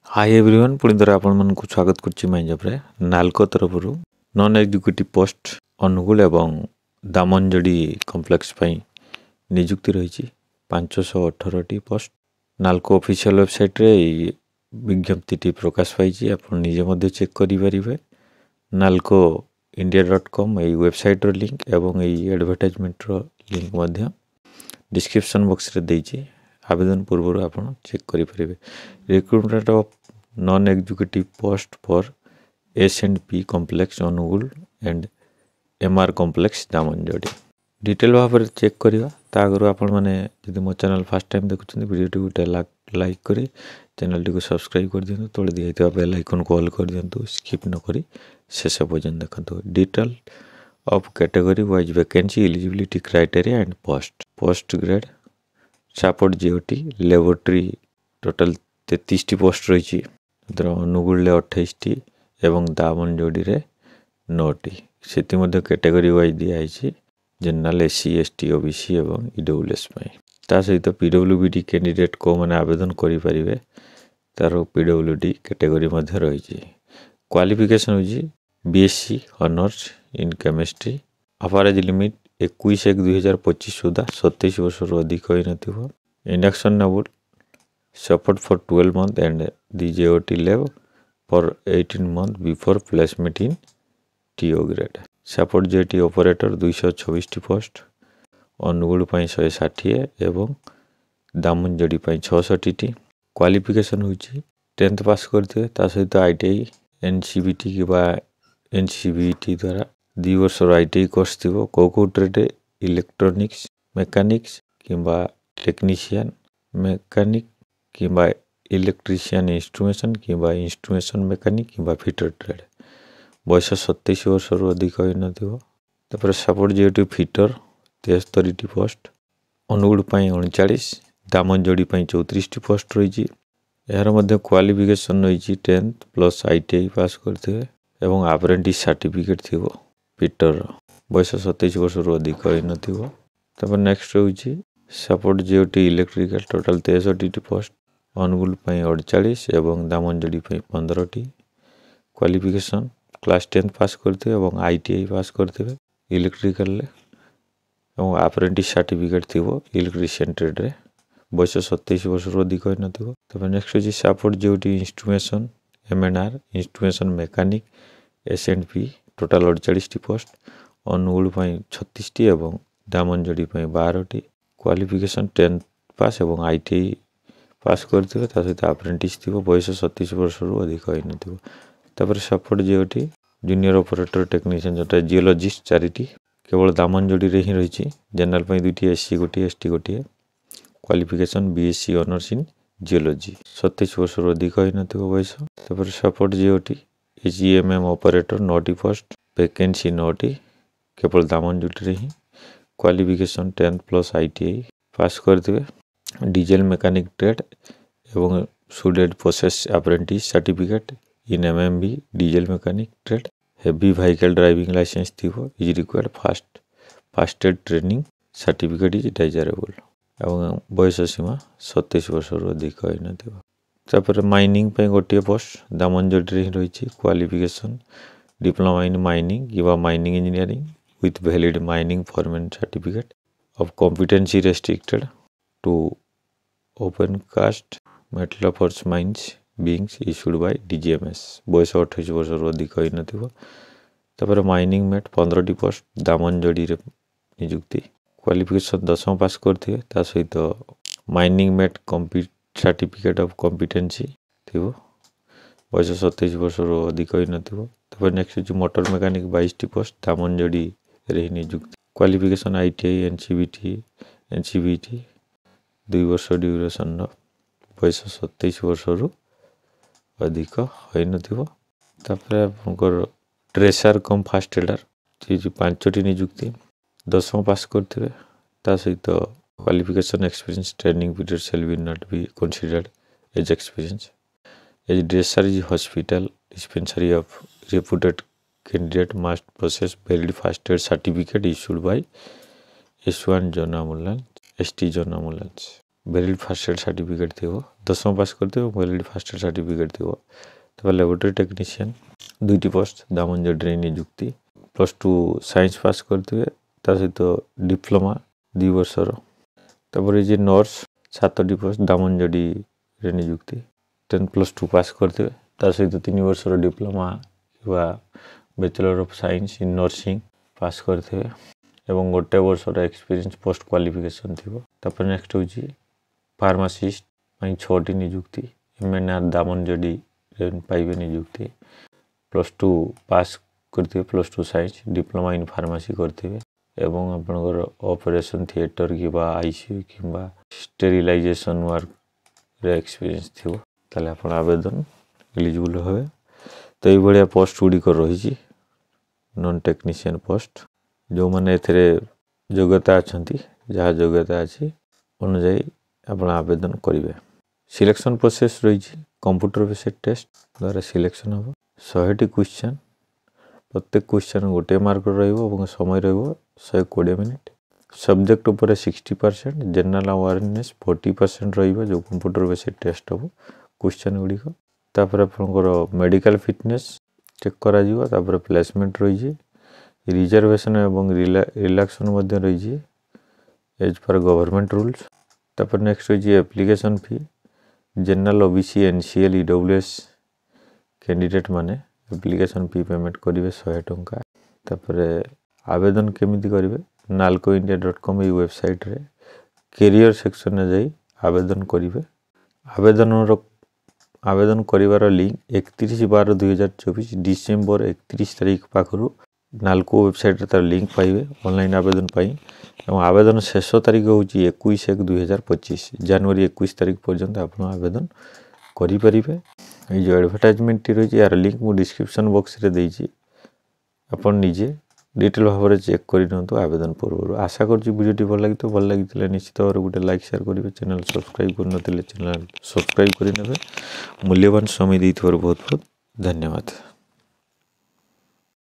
Hi everyone पुणी थोड़े आपण मन को स्वागत करछि माइजब रे नालको तरफरु नॉन एग्जीक्यूटिव पोस्ट अनुगुल एवं दामनजड़ी कॉम्प्लेक्स पई नियुक्ति रही 518 टी पोस्ट नालको ऑफिशियल वेबसाइट रे विज्ञप्ति टी प्रकाश पाई आपण निजे मध्ये चेक करि परिबे नालको india.com ए वेबसाइट रो लिंक एवं ए एडवर्टाइजमेंट रो लिंक मध्ये डिस्क्रिप्शन बॉक्स रे देछि आवेदन पूर्व आपण चेक करि परिबे recruitment of non executive post for S&P complex Angul and MR complex Damanjodi detail भाव में चेक करवा तागर आपण मैंने जब मो चैनल फर्स्ट टाइम देखुं वीडियो टी गोटे लाइक करी चैनल टी को सब्सक्राइब कर दिंतु तले दिखाई बेल आइकन को ऑल कर दिंतु स्किप न करी शेष पर्यंत देखंतु detail of category wise vacancy eligibility criteria and post grade support GOT laboratory total 33 T post रही अनुगुल 28 टी एवं दामनजड़ी रे 9 टी से कैटेगरी वाइज दिखाई जनरल SC ST OBC एवं EWS ता सहित PWD कैंडिडेट को मैंने आवेदन करि परिबे तार PWD कैटेगरी मध्य रही क्वालिफिकेशन होजी BSc honours in chemistry upper age limit 21/1/2025 सुधा 27 वर्ष अधिक होई नथिबो इंडक्शन नबुल support for 12 months and the JOT level for 18 months before placement in TO grade. Support JT operator 226 टी पोस्ट अनुगुल 160 एवं दामनजड़ी 66 टी क्वालिफिकेशन होची 10th पास करते ता सहित ITI NCVT किबा NCVT द्वारा 2 वर्ष ITI कोर्स थिबो को ट्रेड इलेक्ट्रॉनिक्स मैकेनिक्स किबा टेक्नीशियन मैकेनिक किबा इलेक्ट्रीशियन इंस्ट्रूमेंटेशन किबा इंस्ट्रूमेंटेशन मैकेनिक किबा फिटर ट्रेड बयस 27 वर्ष अधिक होई नथिबो तपर सपोर्ट जेटी फिटर 73 टी पोस्ट अनुगुल 39 दामनजड़ी 34 टी पोस्ट रही यार मध्य क्वालिफिकेशन रही 10th प्लस ITI पास करथिबे एवं अप्रेंटिस सर्टिफिकेट थिबो फिटर बयस 27 वर्ष अधिक होई नथिबो तपर नेक्स्ट होची सपोर्ट जेटी इलेक्ट्रिकल टोटल 63 टी पोस्ट अनुगुल 48 एवं दामनजड़ी 15 टी क्वालिफिकेशन क्लास 10 पास करते एवं ITI पास करते इलेक्ट्रिकल एवं अप्रेंटिस सर्टिफिकेट थिबो इलेक्ट्रीशियन ट्रेड रे बयस 27 वर्ष अधिक होई नथिबो तबे नेक्स्ट होची support JT instrumentation MNR instrumentation mechanic S&P total 48 टी पोस्ट अनुगुल 36 टी एवं दामनजड़ी 12 टी क्वालिफिकेशन 10th पास एवं ITI पास करथिबे ता सहित अप्रेंटिस थिबो बयस 37 वर्ष अधिक होई नथिबो तापर support JT junior operator technician जोटा जियोलॉजिस्ट 4 टी केवल दामनजड़ी रे ही रही जनरल 2 टी SC गोटी ST गोटी qualification BSc honours in geology 27 वर्ष अधिक होई नथिबो बयस तापर सपोर्ट जेटी HEMM ऑपरेटर 9 टी पोस्ट वैकेंसी 9 टी केवल दामनजड़ी रे ही qualification 10th plus ITI pass करथिबे डीजल मैकेनिक ट्रेड एवं शुडेड process apprentice certificate in MMB diesel mechanic trade heavy vehicle driving licence थिबो is required fast training certificate is desirable एवं बयस सीमा 27 वर्ष अधिक होई नथिबो तापर माइनिंग पे गोटे पोस्ट दामनजड़ी रे रही क्वालिफिकेशन डिप्लोमा इन माइनिंग किबा mining engineering with valid mining foreman certificate of competency restricted to open cast metallophores mines being issued by DGMS बयस 28 वर्ष अधिक होई नथिबो तापर माइनिंग मेट 15 टी पोस्ट दामनजड़ी रे नियुक्ति क्वालिफिकेशन 10th पास करथिबे ता सहित mining mate certificate of competency थिबो बयस 27 वर्ष अधिक होई नथिबो तापर नेक्स्ट जो motor mechanic 22 T post Damanjodi रे नियुक्ति क्वालिफिकेशन ITI NCVT 2 वर्ष ड्यूरेशन बयस 27 वर्ष अधिक होई नथिबो तापर आपनकर ट्रेसर कम फास्ट एडर जे 5 टी नियुक्ति 10th पास करथिबे ता सहित qualification experience training period shall be not be considered as experience as dresser is hospital dispensary of reputed candidate must process valid first aid certificate issued by S1 Journal ST Journal valid first aid certificate थी 10वीं pass करते valid first aid certificate थी laboratory technician 2टी post Damanjodi नियुक्ति +2 science पास करते सहित diploma 2 वर्षर तापर nurse 7टी post Damanjodi नियुक्ति 10 +2 पास करते सहित 3 वर्षर डिप्लोमा या bachelor of science in nursing pass करते एवं गोटे वर्षर एक्सपीरियंस पोस्ट क्वालिफिकेशन थी तापर नेक्स्ट हूँ फार्मासिस्ट 6टी नियुक्ति MNR दामनजोड़ी पाइबे नियुक्ति +2 पास करते +2 साइंस डिप्लोमा इन फार्मासी करते एवं आपनकर ऑपरेशन थिएटर कि ICU कि स्टेरिलाइजेशन वर्क रे एक्सपीरियंस थी ताले आपण आवेदन एलिजिबल होवे तो ये भाया पोस्ट गुड़िक रही नॉन टेक्नीशियन पोस्ट जो मैंने एथिरे योग्यता अच्छा जहाँ योग्यता अच्छी अनुजाई आप आवेदन करेंगे सिलेक्शन प्रोसेस रही कंप्यूटर बेस्ड टेस्ट द्वारा सिलेक्शन हम 100टी क्वेश्चन प्रत्येक क्वेश्चन गोटे मार्क समय रही मिनिट सब्जेक्ट उपर 60% जनरल अवेयरनेस 40% जो कंप्यूटर बेस्ड टेस्ट हम क्वेश्चन गुड़िक तापर आपंकर मेडिकल फिटनेस चेक करा प्लेसमेंट रही रिजर्वेशन एवं रिलैक्सन रही एज पर गवर्नमेंट रूल्स तापर नेक्स्ट रही एप्लिकेशन फी general OBC NCL EWS candidate माने एप्लिकेशन फी पेमेंट करेंगे 100 टंका तापर आवेदन केमिति करेंगे nalcoindia.com ये वेबसाइट रे कैरियर सेक्शन में जाई आवेदन करेंगे आवेदन करिवार लिंक 31/12/2024 डिसेम्बर 31 तारीख पाखरु नालको वेबसाइट रे तार लिंक पाइबे ऑनलाइन आवेदन पाई एवं आवेदन शेष तारीख हूँ 21/1/2025 जनवरी 21 तारीख पर्यंत आप आवेदन करें ये जो एडवर्टाइजमेंट रही यार लिंक मु डिस्क्रिप्शन बॉक्स रे देइछि अपन निजे डिटेल भाव में चेक कर आवेदन पूर्व आशा करुँच वीडियोटी भल लगी निश्चित भाव गोटे लाइक शेयर करेंगे चैनल सब्सक्राइब कर चैनल सब्सक्राइब करेंगे मूल्यवान समय देइथिबार बहुत बहुत धन्यवाद।